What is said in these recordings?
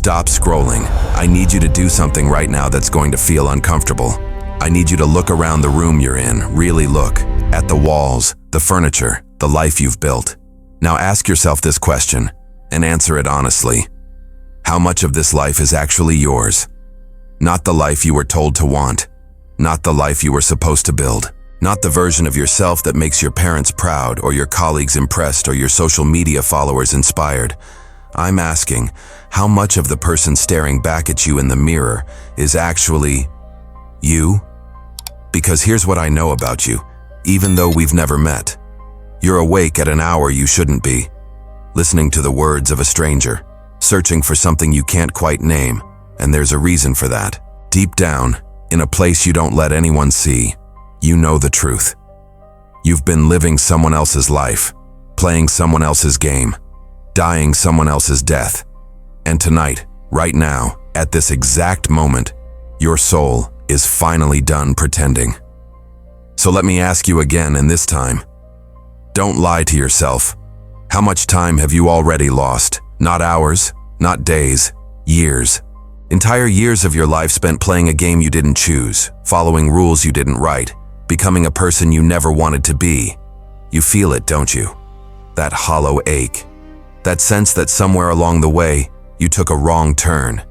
stop scrolling. I need you to do something right now that's going to feel uncomfortable. I need you to look around the room you're in, really look. At the walls, the furniture, the life you've built. Now ask yourself this question, and answer it honestly. How much of this life is actually yours? Not the life you were told to want. Not the life you were supposed to build. Not the version of yourself that makes your parents proud, or your colleagues impressed, or your social media followers inspired. I'm asking, how much of the person staring back at you in the mirror is actually you? Because here's what I know about you, even though we've never met. You're awake at an hour you shouldn't be, listening to the words of a stranger, searching for something you can't quite name, and there's a reason for that. Deep down, in a place you don't let anyone see, you know the truth. You've been living someone else's life, playing someone else's game, dying someone else's death. And tonight, right now, at this exact moment, your soul is finally done pretending. So let me ask you again, and this time, don't lie to yourself. How much time have you already lost? Not hours, not days, years. Entire years of your life spent playing a game you didn't choose, following rules you didn't write, becoming a person you never wanted to be. You feel it, don't you? That hollow ache. That sense that somewhere along the way, you took a wrong turn.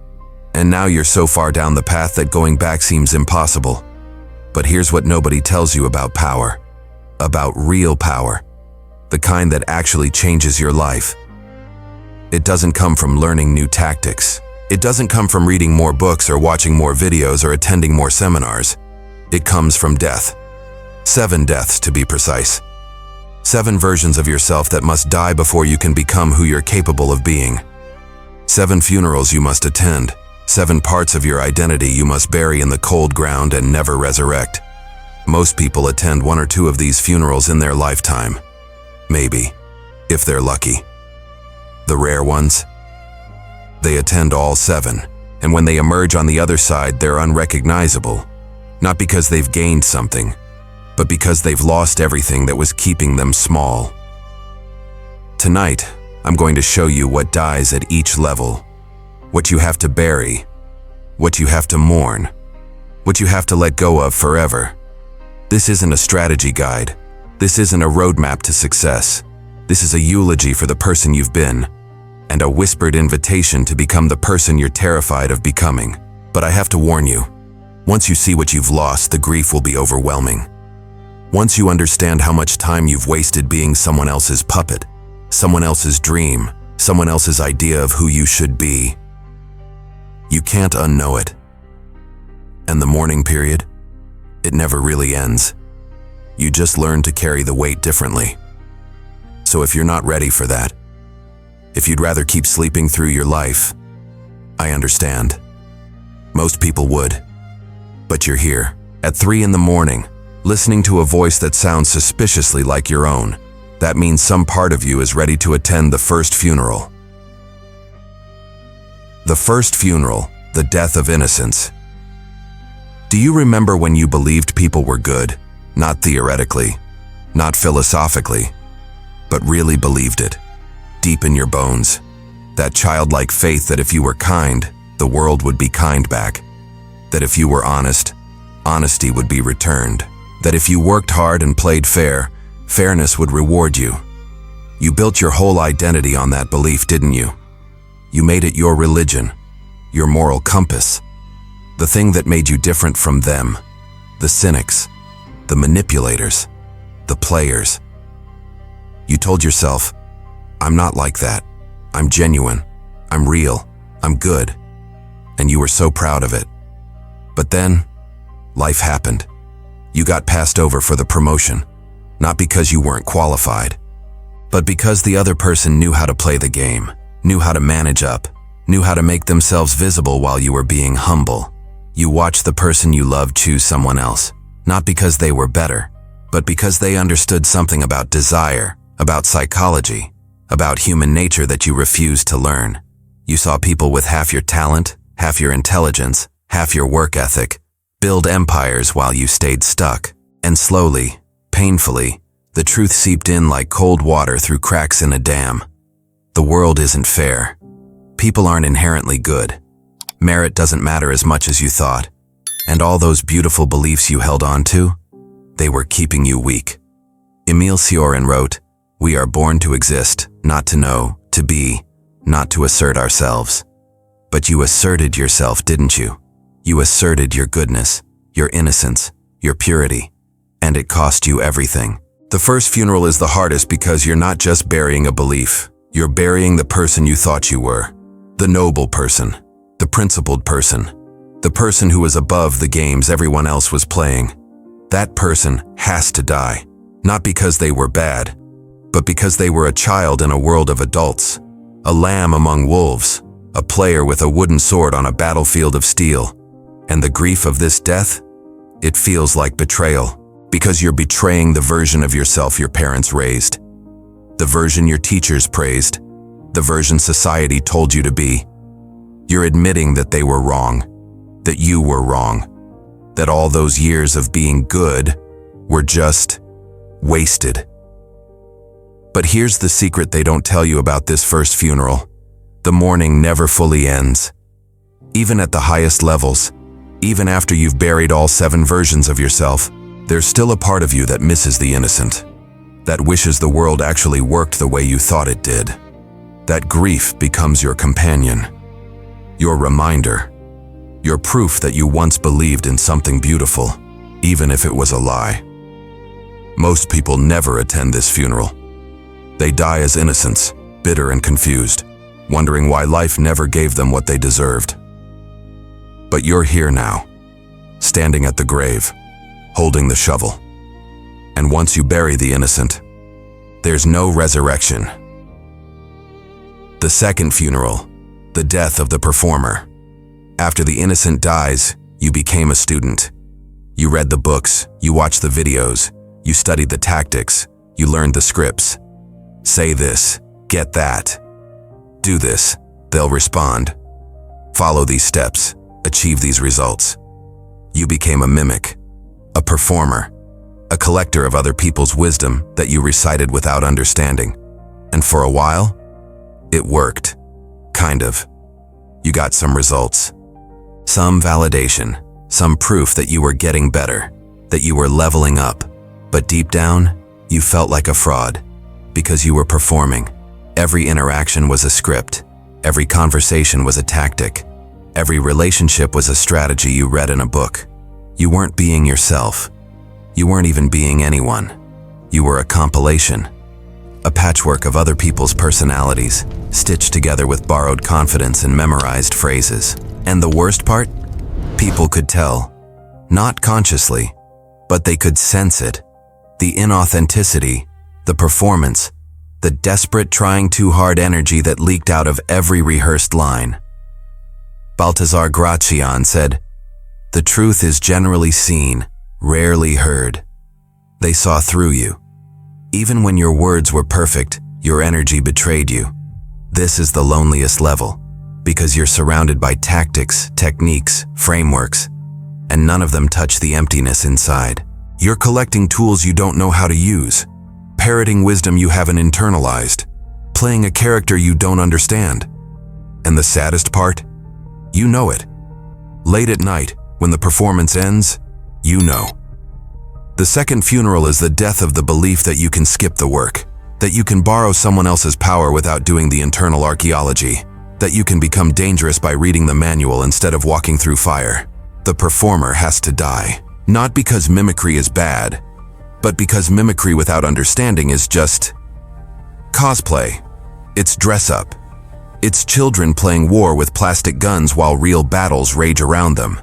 And now you're so far down the path that going back seems impossible. But here's what nobody tells you about power. About real power. The kind that actually changes your life. It doesn't come from learning new tactics. It doesn't come from reading more books or watching more videos or attending more seminars. It comes from death. 7 deaths to be precise. 7 versions of yourself that must die before you can become who you're capable of being. 7 funerals you must attend. 7 parts of your identity you must bury in the cold ground and never resurrect. Most people attend 1 or 2 of these funerals in their lifetime. Maybe, if they're lucky. The rare ones, they attend all 7, and when they emerge on the other side, they're unrecognizable. Not because they've gained something, but because they've lost everything that was keeping them small. Tonight, I'm going to show you what dies at each level. What you have to bury, what you have to mourn, what you have to let go of forever. This isn't a strategy guide. This isn't a roadmap to success. This is a eulogy for the person you've been, and a whispered invitation to become the person you're terrified of becoming. But I have to warn you, once you see what you've lost, the grief will be overwhelming. Once you understand how much time you've wasted being someone else's puppet, someone else's dream, someone else's idea of who you should be, you can't unknow it. And the mourning period, it never really ends. You just learn to carry the weight differently. So if you're not ready for that, if you'd rather keep sleeping through your life, I understand. Most people would. But you're here, at 3 in the morning, listening to a voice that sounds suspiciously like your own. That means some part of you is ready to attend the first funeral. The first funeral, the death of innocence. Do you remember when you believed people were good? Not theoretically, not philosophically, but really believed it, deep in your bones. That childlike faith that if you were kind, the world would be kind back. That if you were honest, honesty would be returned. That if you worked hard and played fair, fairness would reward you. You built your whole identity on that belief, didn't you? You made it your religion, your moral compass. The thing that made you different from them, the cynics, the manipulators, the players. You told yourself, I'm not like that. I'm genuine. I'm real. I'm good. And you were so proud of it. But then, life happened. You got passed over for the promotion, not because you weren't qualified, but because the other person knew how to play the game, knew how to manage up, knew how to make themselves visible while you were being humble. You watched the person you loved choose someone else, not because they were better, but because they understood something about desire, about psychology, about human nature that you refused to learn. You saw people with half your talent, half your intelligence, half your work ethic, build empires while you stayed stuck. And slowly, painfully, the truth seeped in like cold water through cracks in a dam. The world isn't fair. People aren't inherently good. Merit doesn't matter as much as you thought. And all those beautiful beliefs you held on to, they were keeping you weak. Emile Cioran wrote, "We are born to exist, not to know, to be, not to assert ourselves." But you asserted yourself, didn't you? You asserted your goodness, your innocence, your purity, and it cost you everything. The first funeral is the hardest because you're not just burying a belief. You're burying the person you thought you were. The noble person, the principled person, the person who was above the games everyone else was playing. That person has to die, not because they were bad, but because they were a child in a world of adults, a lamb among wolves, a player with a wooden sword on a battlefield of steel. And the grief of this death? It feels like betrayal, because you're betraying the version of yourself your parents raised, the version your teachers praised, the version society told you to be. You're admitting that they were wrong, that you were wrong, that all those years of being good were just wasted. But here's the secret they don't tell you about this first funeral. The mourning never fully ends. Even at the highest levels, even after you've buried all 7 versions of yourself, there's still a part of you that misses the innocent, that wishes the world actually worked the way you thought it did. That grief becomes your companion, your reminder, your proof that you once believed in something beautiful, even if it was a lie. Most people never attend this funeral. They die as innocents, bitter and confused, wondering why life never gave them what they deserved. But you're here now, standing at the grave, holding the shovel. And once you bury the innocent, there's no resurrection. The second funeral, the death of the performer. After the innocent dies, you became a student. You read the books, you watched the videos, you studied the tactics, you learned the scripts. Say this, get that. Do this, they'll respond. Follow these steps, achieve these results. You became a mimic, a performer, a collector of other people's wisdom that you recited without understanding. And for a while, it worked. Kind of. You got some results. Some validation, some proof that you were getting better, that you were leveling up. But deep down, you felt like a fraud, because you were performing. Every interaction was a script. Every conversation was a tactic. Every relationship was a strategy you read in a book. You weren't being yourself. You weren't even being anyone. You were a compilation, a patchwork of other people's personalities, stitched together with borrowed confidence and memorized phrases. And the worst part? People could tell. Not consciously, but they could sense it. The inauthenticity, the performance, the desperate trying too hard energy that leaked out of every rehearsed line. Baltasar Gracian said, "The truth is generally seen, rarely heard." They saw through you. Even when your words were perfect, your energy betrayed you. This is the loneliest level, because you're surrounded by tactics, techniques, frameworks, and none of them touch the emptiness inside. You're collecting tools you don't know how to use, parroting wisdom you haven't internalized, playing a character you don't understand. And the saddest part? You know it. Late at night, when the performance ends, you know. The second funeral is the death of the belief that you can skip the work, that you can borrow someone else's power without doing the internal archaeology, that you can become dangerous by reading the manual instead of walking through fire. The performer has to die, not because mimicry is bad, but because mimicry without understanding is just cosplay. It's dress up. It's children playing war with plastic guns while real battles rage around them.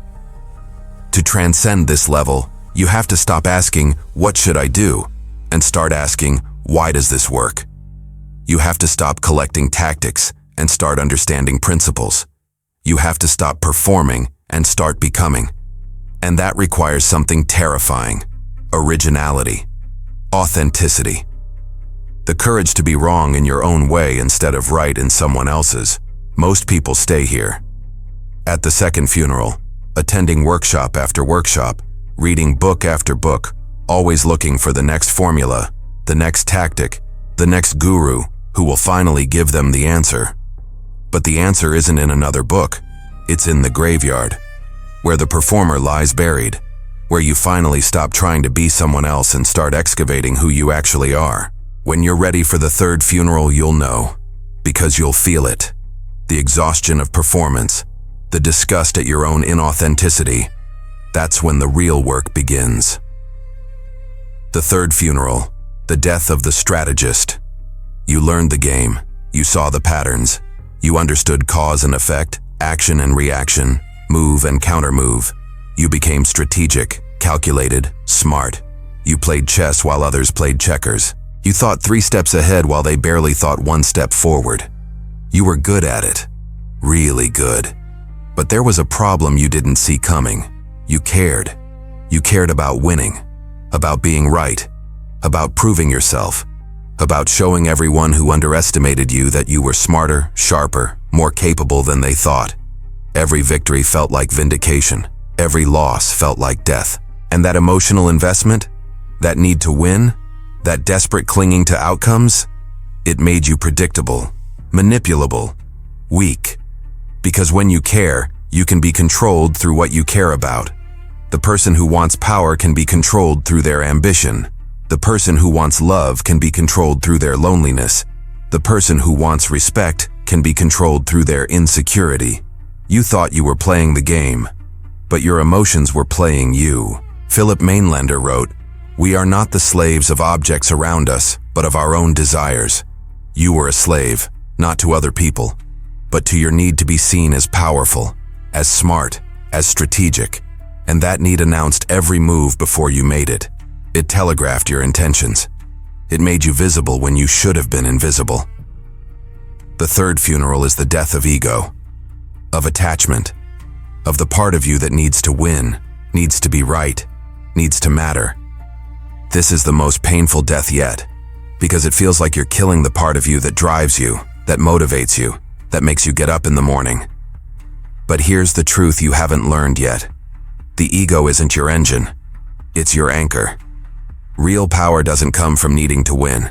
To transcend this level, you have to stop asking, "What should I do?" and start asking, "Why does this work?" You have to stop collecting tactics and start understanding principles. You have to stop performing and start becoming. And that requires something terrifying: originality, authenticity. The courage to be wrong in your own way instead of right in someone else's. Most people stay here. At the second funeral, attending workshop after workshop, reading book after book, always looking for the next formula, the next tactic, the next guru who will finally give them the answer. But the answer isn't in another book. It's in the graveyard, where the performer lies buried, where you finally stop trying to be someone else and start excavating who you actually are. When you're ready for the third funeral, you'll know, because you'll feel it. The exhaustion of performance, the disgust at your own inauthenticity. That's when the real work begins. The third funeral, the death of the strategist. You learned the game, you saw the patterns, you understood cause and effect, action and reaction, move and counter-move. You became strategic, calculated, smart. You played chess while others played checkers. You thought 3 steps ahead while they barely thought 1 step forward. You were good at it, really good. But there was a problem you didn't see coming. You cared. You cared about winning, about being right, about proving yourself, about showing everyone who underestimated you that you were smarter, sharper, more capable than they thought. Every victory felt like vindication. Every loss felt like death. And that emotional investment, that need to win, that desperate clinging to outcomes, it made you predictable, manipulable, weak. Because when you care, you can be controlled through what you care about. The person who wants power can be controlled through their ambition. The person who wants love can be controlled through their loneliness. The person who wants respect can be controlled through their insecurity. You thought you were playing the game, but your emotions were playing you. Philip Mainlander wrote, "We are not the slaves of objects around us, but of our own desires." You were a slave, not to other people, but to your need to be seen as powerful, as smart, as strategic. And that need announced every move before you made it. It telegraphed your intentions. It made you visible when you should have been invisible. The third funeral is the death of ego, of attachment, of the part of you that needs to win, needs to be right, needs to matter. This is the most painful death yet, because it feels like you're killing the part of you that drives you, that motivates you, that makes you get up in the morning. But here's the truth you haven't learned yet. The ego isn't your engine, it's your anchor. Real power doesn't come from needing to win.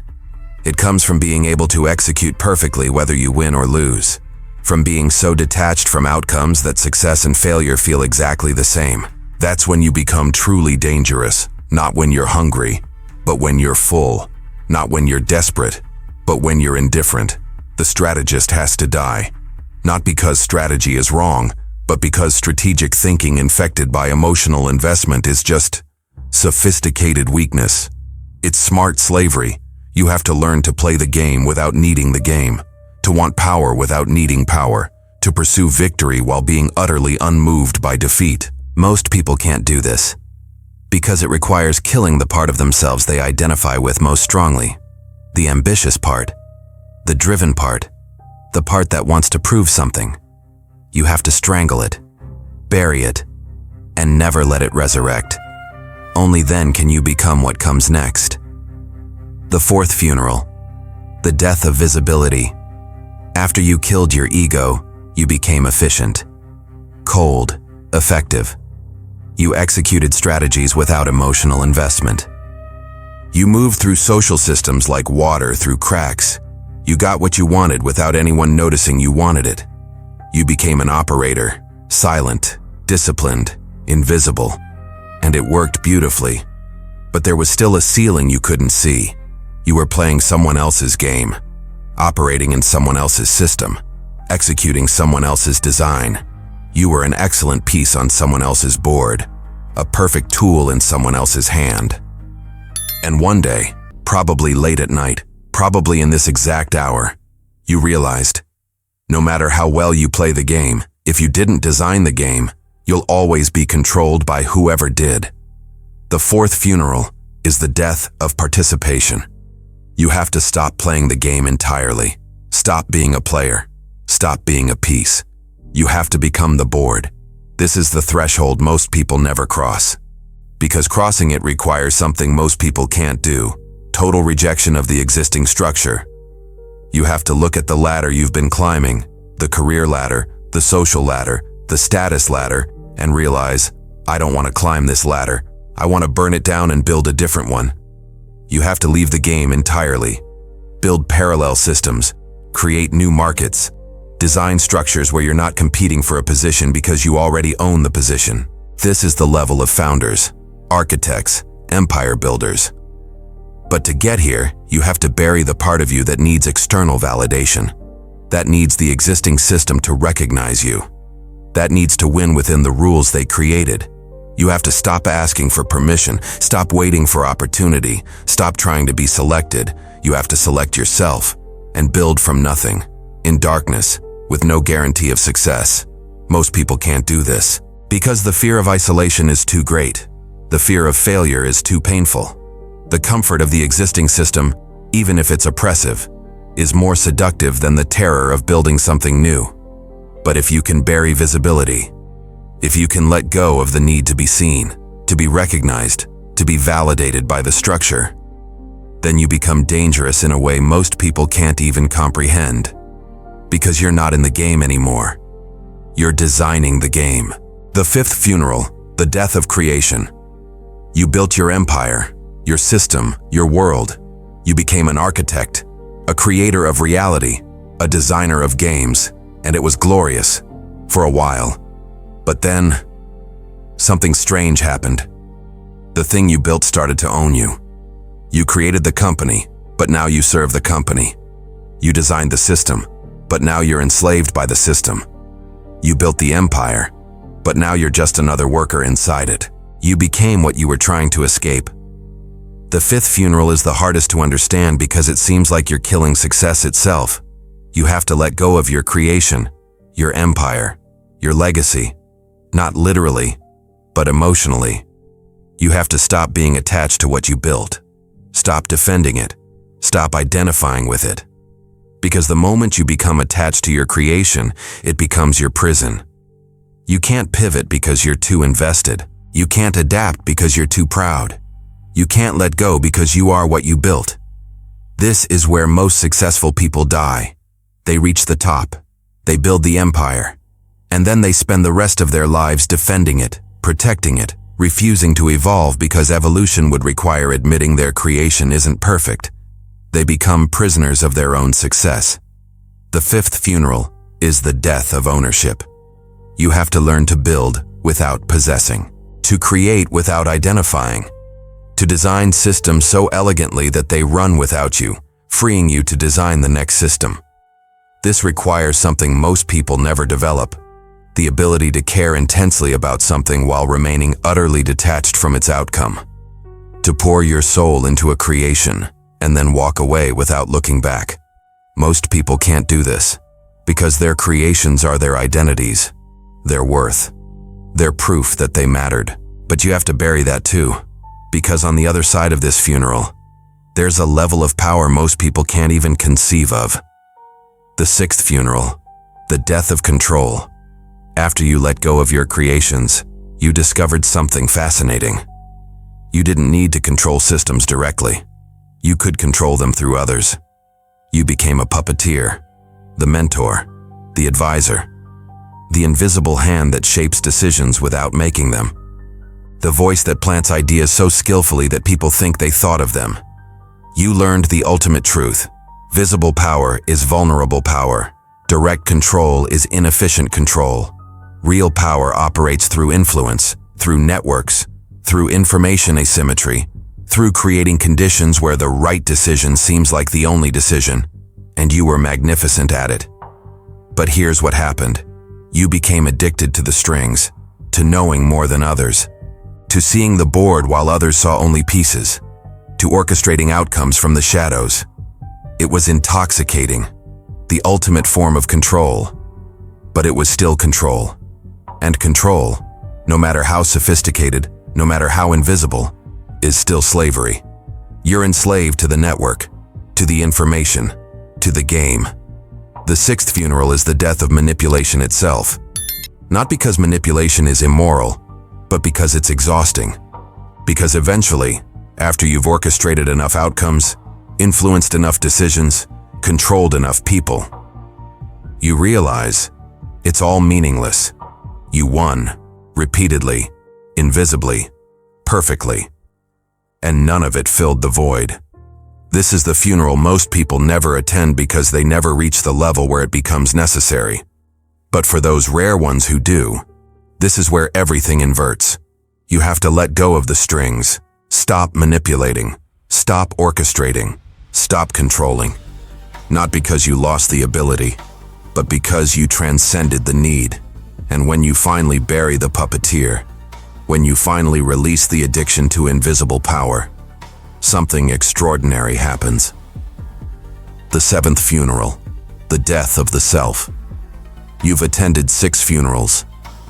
It comes from being able to execute perfectly whether you win or lose. From being so detached from outcomes that success and failure feel exactly the same. That's when you become truly dangerous, not when you're hungry, but when you're full. Not when you're desperate, but when you're indifferent. The strategist has to die. Not because strategy is wrong, but because strategic thinking infected by emotional investment is just sophisticated weakness. It's smart slavery. You have to learn to play the game without needing the game, to want power without needing power, to pursue victory while being utterly unmoved by defeat. Most people can't do this, because it requires killing the part of themselves they identify with most strongly. The ambitious part, the driven part, the part that wants to prove something. You have to strangle it, bury it, and never let it resurrect. Only then can you become what comes next. The fourth funeral, the death of visibility. After you killed your ego, you became efficient, cold, effective. You executed strategies without emotional investment. You moved through social systems like water through cracks. You got what you wanted without anyone noticing you wanted it. You became an operator, silent, disciplined, invisible. And it worked beautifully. But there was still a ceiling you couldn't see. You were playing someone else's game, operating in someone else's system, executing someone else's design. You were an excellent piece on someone else's board, a perfect tool in someone else's hand. And one day, probably late at night, probably in this exact hour, you realized, no matter how well you play the game, if you didn't design the game, you'll always be controlled by whoever did. The fourth funeral is the death of participation. You have to stop playing the game entirely. Stop being a player. Stop being a piece. You have to become the board. This is the threshold most people never cross. Because crossing it requires something most people can't do: total rejection of the existing structure. You have to look at the ladder you've been climbing, the career ladder, the social ladder, the status ladder, and realize, I don't want to climb this ladder. I want to burn it down and build a different one. You have to leave the game entirely. Build parallel systems. Create new markets. Design structures where you're not competing for a position because you already own the position. This is the level of founders, architects, empire builders. But to get here, you have to bury the part of you that needs external validation. That needs the existing system to recognize you. That needs to win within the rules they created. You have to stop asking for permission, stop waiting for opportunity, stop trying to be selected. You have to select yourself and build from nothing, in darkness, with no guarantee of success. Most people can't do this because the fear of isolation is too great. The fear of failure is too painful. The comfort of the existing system, even if it's oppressive, is more seductive than the terror of building something new. But if you can bury visibility, if you can let go of the need to be seen, to be recognized, to be validated by the structure, then you become dangerous in a way most people can't even comprehend. Because you're not in the game anymore. You're designing the game. The fifth funeral, the death of creation. You built your empire, your system, your world. You became an architect, a creator of reality, a designer of games, and it was glorious for a while. But then, something strange happened. The thing you built started to own you. You created the company, but now you serve the company. You designed the system, but now you're enslaved by the system. You built the empire, but now you're just another worker inside it. You became what you were trying to escape. The fifth funeral is the hardest to understand because it seems like you're killing success itself. You have to let go of your creation, your empire, your legacy. Not literally, but emotionally. You have to stop being attached to what you built. Stop defending it. Stop identifying with it. Because the moment you become attached to your creation, it becomes your prison. You can't pivot because you're too invested. You can't adapt because you're too proud. You can't let go because you are what you built. This is where most successful people die. They reach the top. They build the empire. And then they spend the rest of their lives defending it, protecting it, refusing to evolve because evolution would require admitting their creation isn't perfect. They become prisoners of their own success. The fifth funeral is the death of ownership. You have to learn to build without possessing, to create without identifying, to design systems so elegantly that they run without you, freeing you to design the next system. This requires something most people never develop. The ability to care intensely about something while remaining utterly detached from its outcome. To pour your soul into a creation and then walk away without looking back. Most people can't do this because their creations are their identities, their worth, their proof that they mattered. But you have to bury that too, because on the other side of this funeral, there's a level of power most people can't even conceive of. The sixth funeral, the death of control. After you let go of your creations, you discovered something fascinating. You didn't need to control systems directly. You could control them through others. You became a puppeteer, the mentor, the advisor, the invisible hand that shapes decisions without making them, the voice that plants ideas so skillfully that people think they thought of them. You learned the ultimate truth. Visible power is vulnerable power. Direct control is inefficient control. Real power operates through influence, through networks, through information asymmetry, through creating conditions where the right decision seems like the only decision, and you were magnificent at it. But here's what happened. You became addicted to the strings, to knowing more than others, to seeing the board while others saw only pieces, to orchestrating outcomes from the shadows. It was intoxicating, the ultimate form of control, but it was still control. And control, no matter how sophisticated, no matter how invisible, is still slavery. You're enslaved to the network, to the information, to the game. The sixth funeral is the death of manipulation itself. Not because manipulation is immoral, but because it's exhausting. Because eventually, after you've orchestrated enough outcomes, influenced enough decisions, controlled enough people, you realize it's all meaningless. You won, repeatedly, invisibly, perfectly, and none of it filled the void. This is the funeral most people never attend because they never reach the level where it becomes necessary. But for those rare ones who do, this is where everything inverts. You have to let go of the strings, stop manipulating, stop orchestrating, stop controlling. Not because you lost the ability, but because you transcended the need. And when you finally bury the puppeteer, when you finally release the addiction to invisible power, something extraordinary happens. The seventh funeral, the death of the self. You've attended 6 funerals,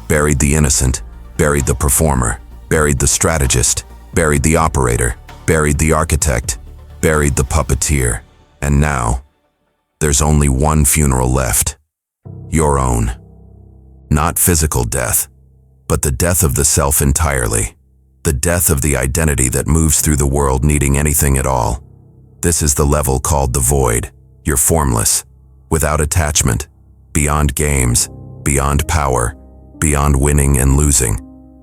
buried the innocent, buried the performer, buried the strategist, buried the operator, buried the architect, buried the puppeteer, and now, there's only one funeral left. Your own. Not physical death, but the death of the self entirely. The death of the identity that moves through the world needing anything at all. This is the level called the void. You're formless, without attachment, beyond games, beyond power, beyond winning and losing.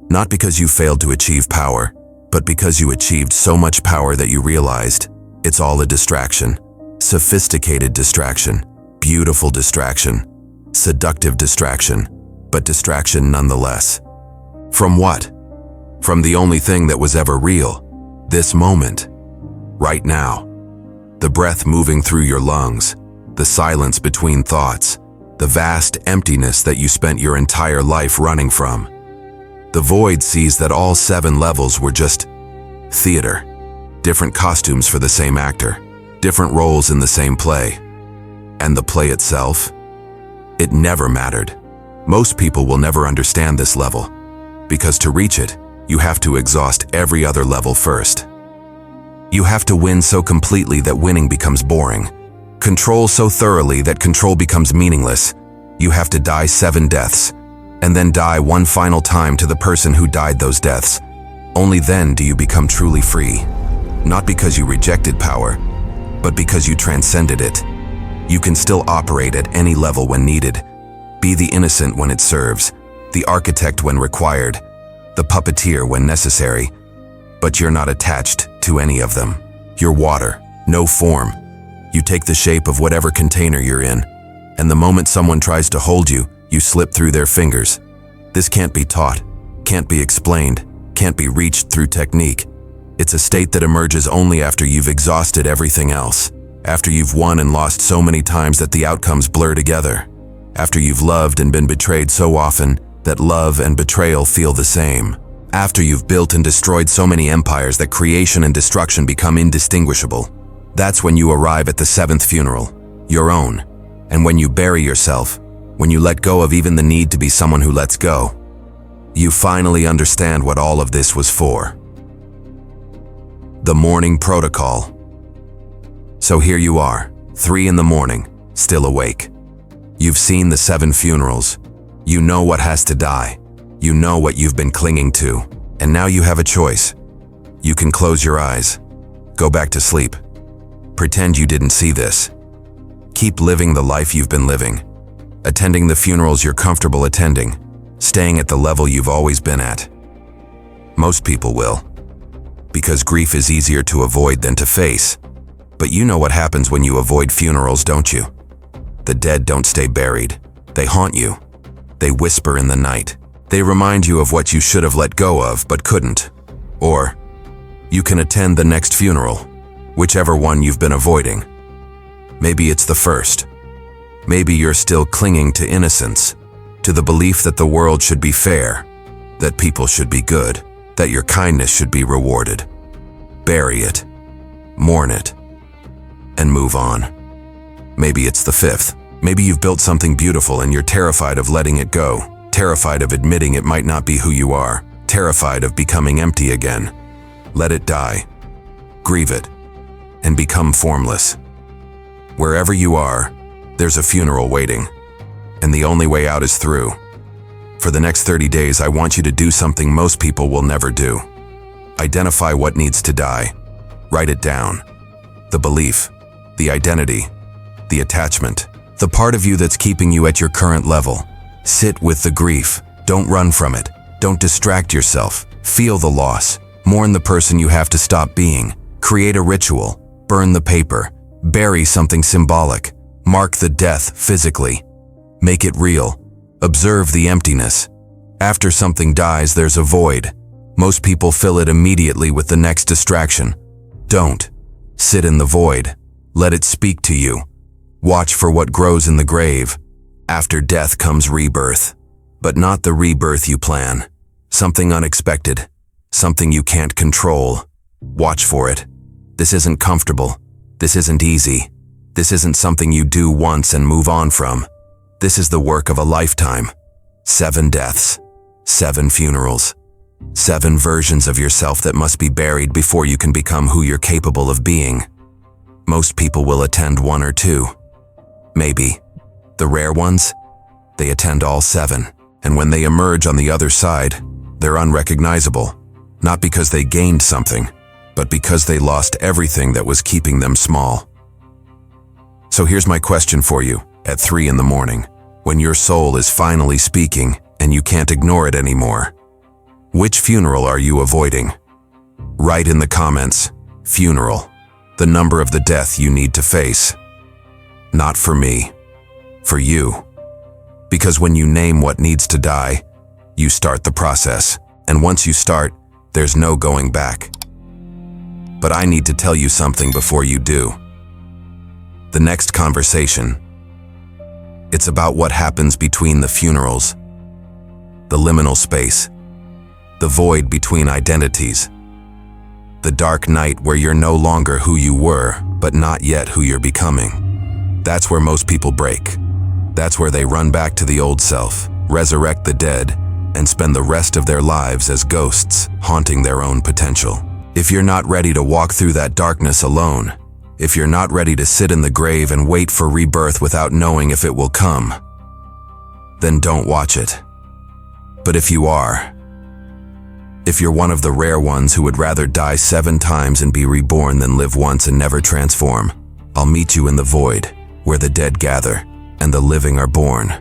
Not because you failed to achieve power, but because you achieved so much power that you realized it's all a distraction. Sophisticated distraction, beautiful distraction, seductive distraction, but distraction nonetheless. From what? From the only thing that was ever real, this moment, right now. The breath moving through your lungs, the silence between thoughts, the vast emptiness that you spent your entire life running from. The void sees that all 7 levels were just theater, different costumes for the same actor, different roles in the same play. And the play itself? It never mattered. Most people will never understand this level, because to reach it, you have to exhaust every other level first. You have to win so completely that winning becomes boring. Control so thoroughly that control becomes meaningless. You have to die 7 deaths, and then die one final time to the person who died those deaths. Only then do you become truly free. Not because you rejected power, but because you transcended it. You can still operate at any level when needed. Be the innocent when it serves, the architect when required, the puppeteer when necessary. But you're not attached to any of them. You're water, no form. You take the shape of whatever container you're in, and the moment someone tries to hold you, you slip through their fingers. This can't be taught, can't be explained, can't be reached through technique. It's a state that emerges only after you've exhausted everything else, after you've won and lost so many times that the outcomes blur together, after you've loved and been betrayed so often that love and betrayal feel the same, after you've built and destroyed so many empires that creation and destruction become indistinguishable. That's when you arrive at the 7th funeral, your own. And when you bury yourself, when you let go of even the need to be someone who lets go, you finally understand what all of this was for. The morning protocol. So here you are, 3 in the morning, still awake. You've seen the 7 funerals. You know what has to die. You know what you've been clinging to. And now you have a choice. You can close your eyes. Go back to sleep. Pretend you didn't see this. Keep living the life you've been living. Attending the funerals you're comfortable attending. Staying at the level you've always been at. Most people will. Because grief is easier to avoid than to face. But you know what happens when you avoid funerals, don't you? The dead don't stay buried. They haunt you. They whisper in the night. They remind you of what you should have let go of but couldn't. Or, you can attend the next funeral, whichever one you've been avoiding. Maybe it's the first. Maybe you're still clinging to innocence, to the belief that the world should be fair, that people should be good, that your kindness should be rewarded. Bury it, mourn it, and move on. Maybe it's the 5th. Maybe you've built something beautiful and you're terrified of letting it go, terrified of admitting it might not be who you are, terrified of becoming empty again. Let it die, grieve it, and become formless. Wherever you are, there's a funeral waiting, and the only way out is through. For the next 30 days, I want you to do something most people will never do. Identify what needs to die. Write it down. The belief, the identity, the attachment, the part of you that's keeping you at your current level. Sit with the grief. Don't run from it. Don't distract yourself. Feel the loss. Mourn the person you have to stop being. Create a ritual. Burn the paper. Bury something symbolic. Mark the death physically. Make it real. Observe the emptiness. After something dies, there's a void. Most people fill it immediately with the next distraction. Don't. Sit in the void. Let it speak to you. Watch for what grows in the grave. After death comes rebirth. But not the rebirth you plan. Something unexpected. Something you can't control. Watch for it. This isn't comfortable. This isn't easy. This isn't something you do once and move on from. This is the work of a lifetime. 7 deaths. 7 funerals. 7 versions of yourself that must be buried before you can become who you're capable of being. Most people will attend 1 or 2. Maybe. The rare ones? They attend all 7. And when they emerge on the other side, they're unrecognizable. Not because they gained something, but because they lost everything that was keeping them small. So here's my question for you, at 3 in the morning, when your soul is finally speaking and you can't ignore it anymore. Which funeral are you avoiding? Write in the comments, funeral, the number of the death you need to face. Not for me, for you. Because when you name what needs to die, you start the process. And once you start, there's no going back. But I need to tell you something before you do. The next conversation, it's about what happens between the funerals, the liminal space, the void between identities, the dark night where you're no longer who you were, but not yet who you're becoming. That's where most people break. That's where they run back to the old self, resurrect the dead, and spend the rest of their lives as ghosts, haunting their own potential. If you're not ready to walk through that darkness alone, if you're not ready to sit in the grave and wait for rebirth without knowing if it will come, then don't watch it. But if you are, if you're one of the rare ones who would rather die 7 times and be reborn than live once and never transform, I'll meet you in the void, where the dead gather and the living are born.